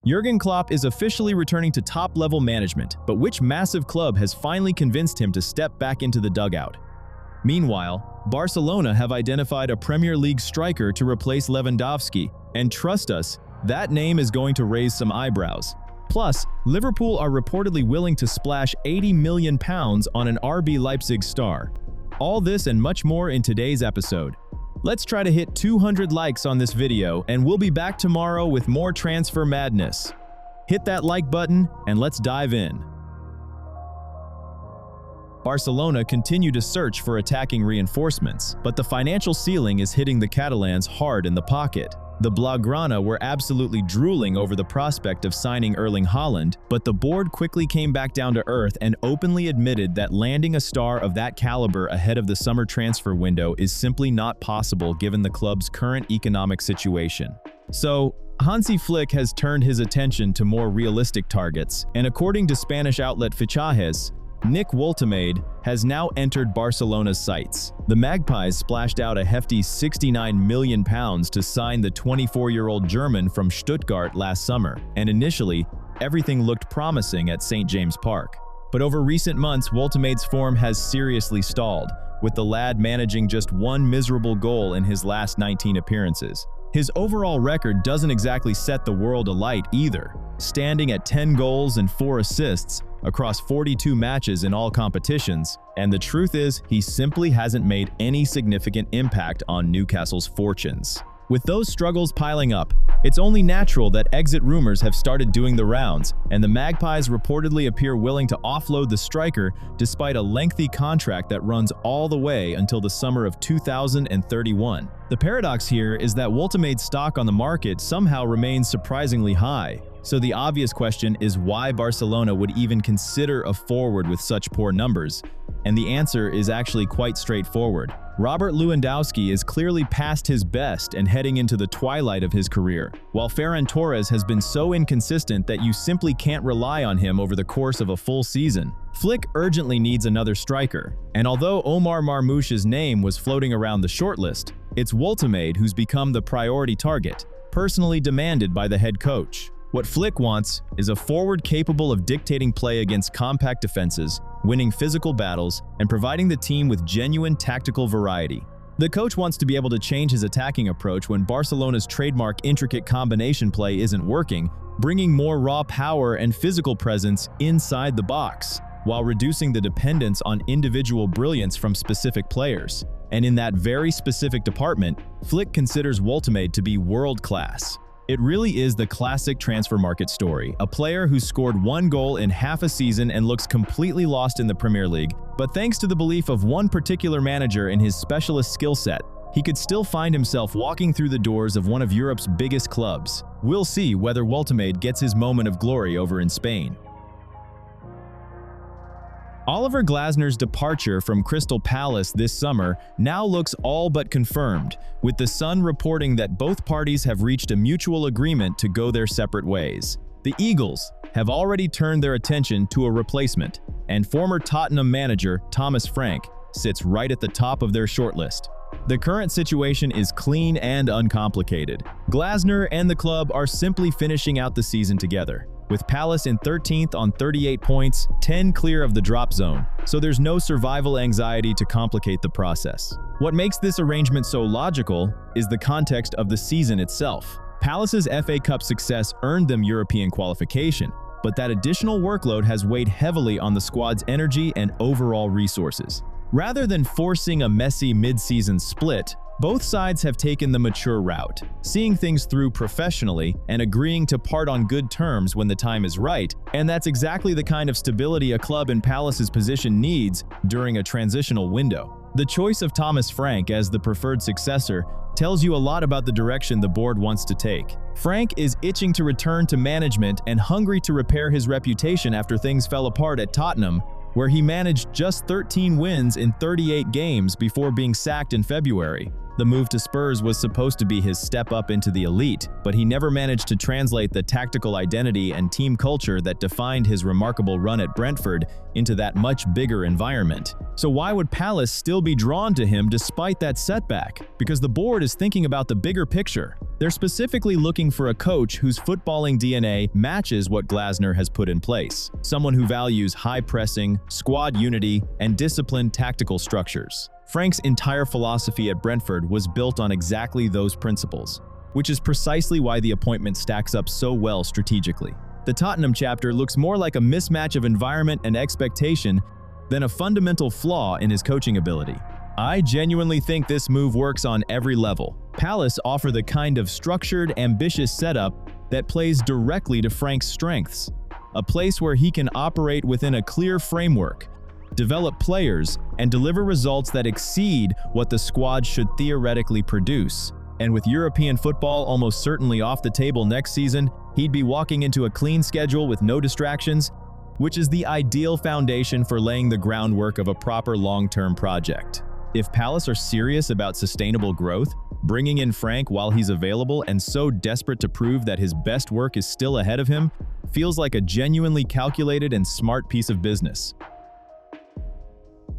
Jurgen Klopp is officially returning to top-level management, but which massive club has finally convinced him to step back into the dugout? Meanwhile, Barcelona have identified a Premier League striker to replace Lewandowski, and trust us, that name is going to raise some eyebrows. Plus, Liverpool are reportedly willing to splash £80 million on an RB Leipzig star. All this and much more in today's episode. Let's try to hit 200 likes on this video, and we'll be back tomorrow with more transfer madness. Hit that like button, and let's dive in. Barcelona continue to search for attacking reinforcements, but the financial ceiling is hitting the Catalans hard in the pocket. The Blaugrana were absolutely drooling over the prospect of signing Erling Haaland, but the board quickly came back down to earth and openly admitted that landing a star of that caliber ahead of the summer transfer window is simply not possible given the club's current economic situation. So, Hansi Flick has turned his attention to more realistic targets, and according to Spanish outlet Fichajes, Nick Woltemade has now entered Barcelona's sights. The Magpies splashed out a hefty £69 million to sign the 24-year-old German from Stuttgart last summer, and initially, everything looked promising at St. James Park. But over recent months, Woltemade's form has seriously stalled, with the lad managing just one miserable goal in his last 19 appearances. His overall record doesn't exactly set the world alight either, standing at 10 goals and 4 assists across 42 matches in all competitions, and the truth is, he simply hasn't made any significant impact on Newcastle's fortunes. With those struggles piling up, it's only natural that exit rumors have started doing the rounds, and the Magpies reportedly appear willing to offload the striker despite a lengthy contract that runs all the way until the summer of 2031. The paradox here is that Woltemade's stock on the market somehow remains surprisingly high. So the obvious question is why Barcelona would even consider a forward with such poor numbers, and the answer is actually quite straightforward. Robert Lewandowski is clearly past his best and heading into the twilight of his career, while Ferran Torres has been so inconsistent that you simply can't rely on him over the course of a full season. Flick urgently needs another striker, and although Omar Marmoush's name was floating around the shortlist, it's Woltemade who's become the priority target, personally demanded by the head coach. What Flick wants is a forward capable of dictating play against compact defenses, winning physical battles, and providing the team with genuine tactical variety. The coach wants to be able to change his attacking approach when Barcelona's trademark intricate combination play isn't working, bringing more raw power and physical presence inside the box, while reducing the dependence on individual brilliance from specific players. And in that very specific department, Flick considers Woltemade to be world-class. It really is the classic transfer market story, a player who scored 1 goal in half a season and looks completely lost in the Premier League, but thanks to the belief of one particular manager in his specialist skill set, he could still find himself walking through the doors of one of Europe's biggest clubs. We'll see whether Woltemade gets his moment of glory over in Spain. Oliver Glasner's departure from Crystal Palace this summer now looks all but confirmed, with The Sun reporting that both parties have reached a mutual agreement to go their separate ways. The Eagles have already turned their attention to a replacement, and former Tottenham manager Thomas Frank sits right at the top of their shortlist. The current situation is clean and uncomplicated. Glasner and the club are simply finishing out the season together, with Palace in 13th on 38 points, 10 clear of the drop zone, so there's no survival anxiety to complicate the process. What makes this arrangement so logical is the context of the season itself. Palace's FA Cup success earned them European qualification, but that additional workload has weighed heavily on the squad's energy and overall resources. Rather than forcing a messy mid-season split, both sides have taken the mature route, seeing things through professionally and agreeing to part on good terms when the time is right, and that's exactly the kind of stability a club in Palace's position needs during a transitional window. The choice of Thomas Frank as the preferred successor tells you a lot about the direction the board wants to take. Frank is itching to return to management and hungry to repair his reputation after things fell apart at Tottenham, where he managed just 13 wins in 38 games before being sacked in February. The move to Spurs was supposed to be his step up into the elite, but he never managed to translate the tactical identity and team culture that defined his remarkable run at Brentford into that much bigger environment. So why would Palace still be drawn to him despite that setback? Because the board is thinking about the bigger picture. They're specifically looking for a coach whose footballing DNA matches what Glasner has put in place. Someone who values high pressing, squad unity, and disciplined tactical structures. Frank's entire philosophy at Brentford was built on exactly those principles, which is precisely why the appointment stacks up so well strategically. The Tottenham chapter looks more like a mismatch of environment and expectation than a fundamental flaw in his coaching ability. I genuinely think this move works on every level. Palace offer the kind of structured, ambitious setup that plays directly to Frank's strengths. A place where he can operate within a clear framework, develop players, and deliver results that exceed what the squad should theoretically produce. And with European football almost certainly off the table next season, he'd be walking into a clean schedule with no distractions, which is the ideal foundation for laying the groundwork of a proper long-term project. If Palace are serious about sustainable growth, bringing in Frank while he's available and so desperate to prove that his best work is still ahead of him feels like a genuinely calculated and smart piece of business.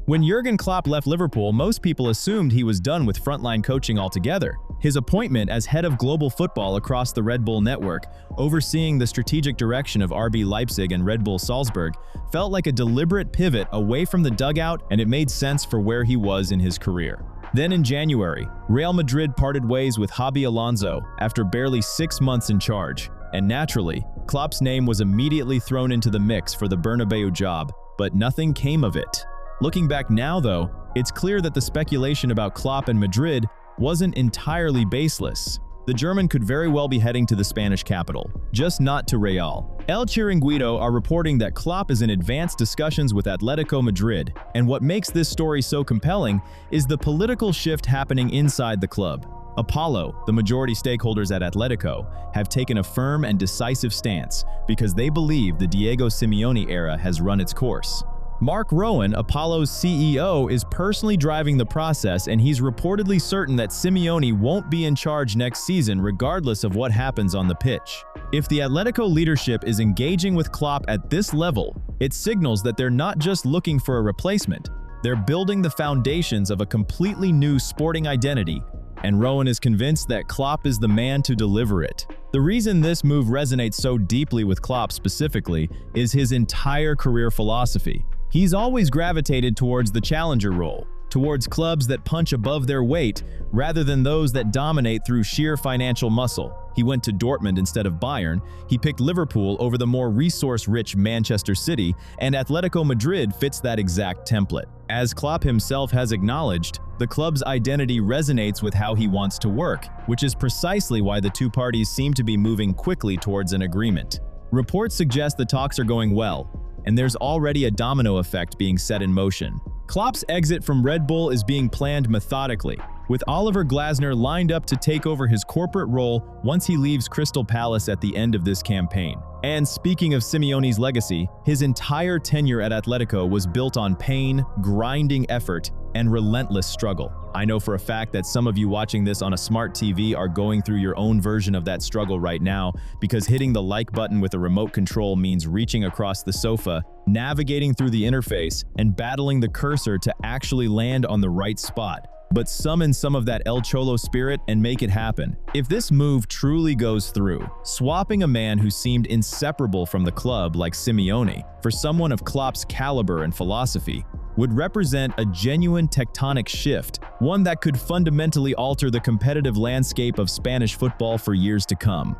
When Jurgen Klopp left Liverpool, most people assumed he was done with frontline coaching altogether. His appointment as head of global football across the Red Bull network, overseeing the strategic direction of RB Leipzig and Red Bull Salzburg, felt like a deliberate pivot away from the dugout, and it made sense for where he was in his career. Then in January, Real Madrid parted ways with Xabi Alonso after barely 6 months in charge, and naturally, Klopp's name was immediately thrown into the mix for the Bernabeu job, but nothing came of it. Looking back now, though, it's clear that the speculation about Klopp and Madrid wasn't entirely baseless. The German could very well be heading to the Spanish capital, just not to Real. El Chiringuito are reporting that Klopp is in advanced discussions with Atletico Madrid, and what makes this story so compelling is the political shift happening inside the club. Apollo, the majority stakeholders at Atletico, have taken a firm and decisive stance because they believe the Diego Simeone era has run its course. Mark Rowan, Apollo's CEO, is personally driving the process, and he's reportedly certain that Simeone won't be in charge next season regardless of what happens on the pitch. If the Atletico leadership is engaging with Klopp at this level, it signals that they're not just looking for a replacement, they're building the foundations of a completely new sporting identity, and Rowan is convinced that Klopp is the man to deliver it. The reason this move resonates so deeply with Klopp specifically is his entire career philosophy. He's always gravitated towards the challenger role, towards clubs that punch above their weight rather than those that dominate through sheer financial muscle. He went to Dortmund instead of Bayern, he picked Liverpool over the more resource-rich Manchester City, and Atletico Madrid fits that exact template. As Klopp himself has acknowledged, the club's identity resonates with how he wants to work, which is precisely why the two parties seem to be moving quickly towards an agreement. Reports suggest the talks are going well, and there's already a domino effect being set in motion. Klopp's exit from Red Bull is being planned methodically, with Oliver Glasner lined up to take over his corporate role once he leaves Crystal Palace at the end of this campaign. And speaking of Simeone's legacy, his entire tenure at Atletico was built on pain, grinding effort, and relentless struggle. I know for a fact that some of you watching this on a smart TV are going through your own version of that struggle right now, because hitting the like button with a remote control means reaching across the sofa, navigating through the interface, and battling the cursor to actually land on the right spot. But summon some of that El Cholo spirit and make it happen. If this move truly goes through, swapping a man who seemed inseparable from the club like Simeone for someone of Klopp's caliber and philosophy would represent a genuine tectonic shift, one that could fundamentally alter the competitive landscape of Spanish football for years to come.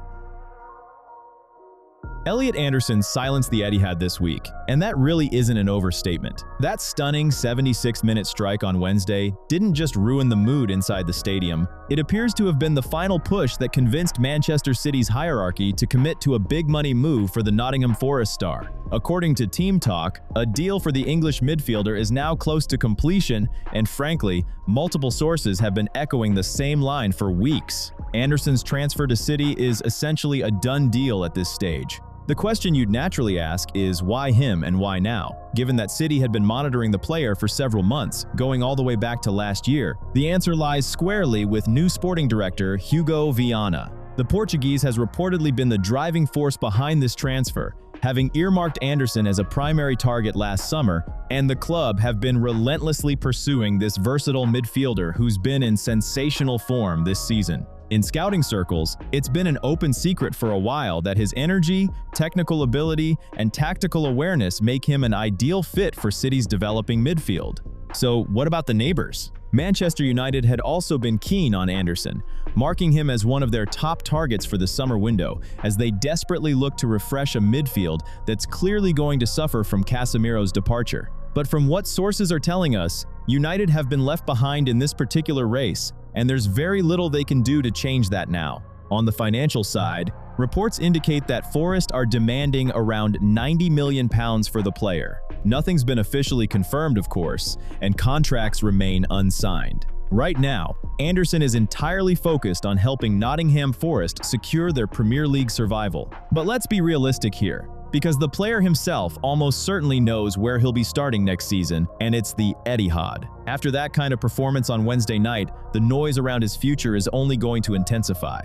Elliot Anderson silenced the Etihad this week, and that really isn't an overstatement. That stunning 76-minute strike on Wednesday didn't just ruin the mood inside the stadium, it appears to have been the final push that convinced Manchester City's hierarchy to commit to a big-money move for the Nottingham Forest star. According to Team Talk, a deal for the English midfielder is now close to completion, and frankly, multiple sources have been echoing the same line for weeks. Anderson's transfer to City is essentially a done deal at this stage. The question you'd naturally ask is why him and why now? Given that City had been monitoring the player for several months, going all the way back to last year, the answer lies squarely with new sporting director Hugo Viana. The Portuguese has reportedly been the driving force behind this transfer, having earmarked Anderson as a primary target last summer, and the club have been relentlessly pursuing this versatile midfielder who's been in sensational form this season. In scouting circles, it's been an open secret for a while that his energy, technical ability, and tactical awareness make him an ideal fit for City's developing midfield. So what about the neighbors? Manchester United had also been keen on Anderson, marking him as one of their top targets for the summer window, as they desperately look to refresh a midfield that's clearly going to suffer from Casemiro's departure. But from what sources are telling us, United have been left behind in this particular race, and there's very little they can do to change that now. On the financial side, reports indicate that Forest are demanding around £90 million for the player. Nothing's been officially confirmed, of course, and contracts remain unsigned. Right now, Anderson is entirely focused on helping Nottingham Forest secure their Premier League survival. But let's be realistic here, because the player himself almost certainly knows where he'll be starting next season, and it's the Etihad. After that kind of performance on Wednesday night, the noise around his future is only going to intensify.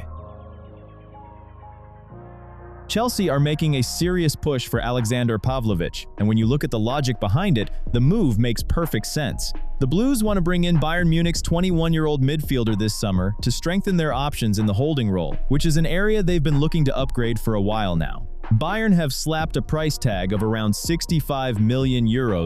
Chelsea are making a serious push for Alexander Pavlovic, and when you look at the logic behind it, the move makes perfect sense. The Blues want to bring in Bayern Munich's 21-year-old midfielder this summer to strengthen their options in the holding role, which is an area they've been looking to upgrade for a while now. Bayern have slapped a price tag of around €65 million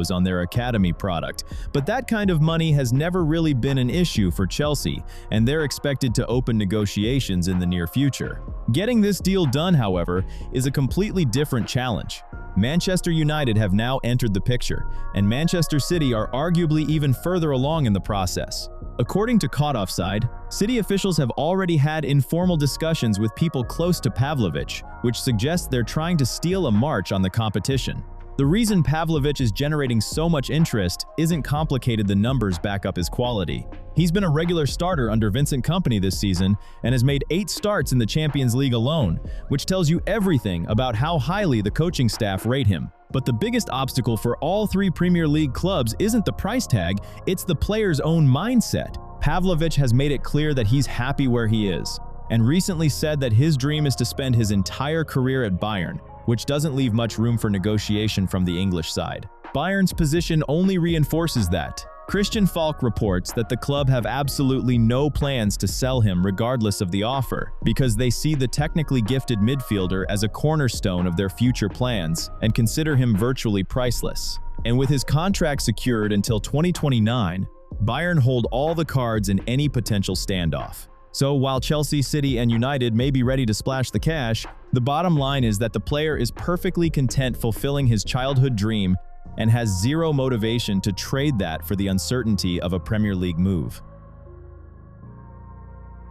on their academy product, but that kind of money has never really been an issue for Chelsea, and they're expected to open negotiations in the near future. Getting this deal done, however, is a completely different challenge. Manchester United have now entered the picture, and Manchester City are arguably even further along in the process. According to Caught Offside, City officials have already had informal discussions with people close to Pavlovic, which suggests they're trying to steal a march on the competition. The reason Pavlovic is generating so much interest isn't complicated. The numbers back up his quality. He's been a regular starter under Vincent Kompany this season and has made 8 starts in the Champions League alone, which tells you everything about how highly the coaching staff rate him. But the biggest obstacle for all 3 Premier League clubs isn't the price tag, it's the player's own mindset. Pavlovic has made it clear that he's happy where he is, and recently said that his dream is to spend his entire career at Bayern, which doesn't leave much room for negotiation from the English side. Bayern's position only reinforces that. Christian Falk reports that the club have absolutely no plans to sell him regardless of the offer, because they see the technically gifted midfielder as a cornerstone of their future plans and consider him virtually priceless. And with his contract secured until 2029, Bayern hold all the cards in any potential standoff. So while Chelsea, City, and United may be ready to splash the cash, the bottom line is that the player is perfectly content fulfilling his childhood dream and has zero motivation to trade that for the uncertainty of a Premier League move.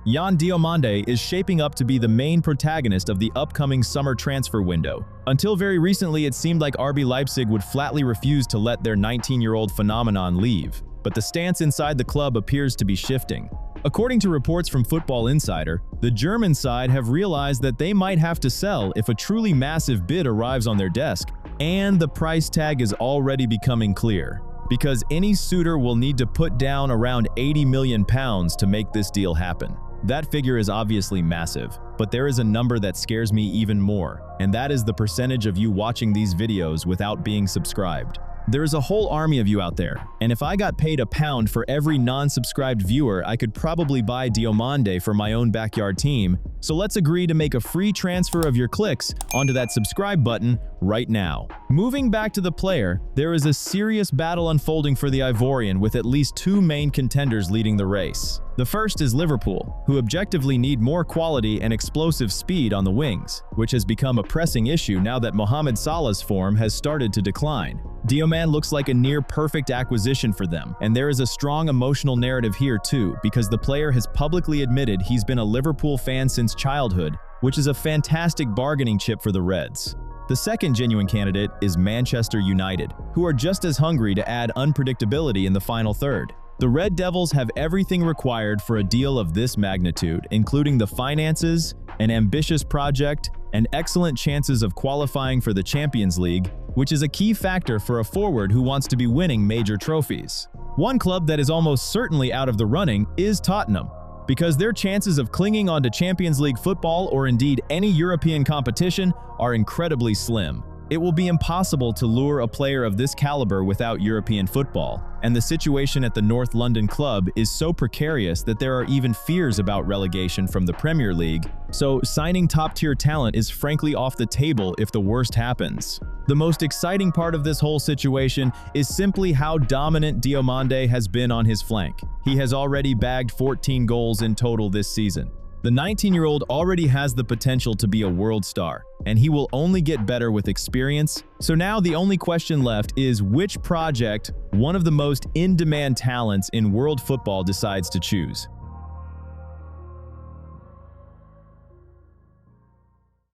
Yan Diomande is shaping up to be the main protagonist of the upcoming summer transfer window. Until very recently, it seemed like RB Leipzig would flatly refuse to let their 19-year-old phenomenon leave, but the stance inside the club appears to be shifting. According to reports from Football Insider, the German side have realized that they might have to sell if a truly massive bid arrives on their desk, and the price tag is already becoming clear, because any suitor will need to put down around £80 million to make this deal happen. That figure is obviously massive, but there is a number that scares me even more, and that is the percentage of you watching these videos without being subscribed. There is a whole army of you out there, and if I got paid £1 for every non-subscribed viewer, I could probably buy Diomande for my own backyard team. So let's agree to make a free transfer of your clicks onto that subscribe button right now. Moving back to the player, there is a serious battle unfolding for the Ivorian, with at least 2 main contenders leading the race. The first is Liverpool, who objectively need more quality and explosive speed on the wings, which has become a pressing issue now that Mohamed Salah's form has started to decline. Diomande looks like a near-perfect acquisition for them, and there is a strong emotional narrative here too, because the player has publicly admitted he's been a Liverpool fan since childhood, which is a fantastic bargaining chip for the Reds. The second genuine candidate is Manchester United, who are just as hungry to add unpredictability in the final third. The Red Devils have everything required for a deal of this magnitude, including the finances, an ambitious project, and excellent chances of qualifying for the Champions League, which is a key factor for a forward who wants to be winning major trophies. One club that is almost certainly out of the running is Tottenham, because their chances of clinging onto Champions League football or indeed any European competition are incredibly slim. It will be impossible to lure a player of this caliber without European football, and the situation at the North London club is so precarious that there are even fears about relegation from the Premier League, so signing top-tier talent is frankly off the table if the worst happens. The most exciting part of this whole situation is simply how dominant Diomande has been on his flank. He has already bagged 14 goals in total this season. The 19-year-old already has the potential to be a world star, and he will only get better with experience. So now the only question left is which project one of the most in-demand talents in world football decides to choose.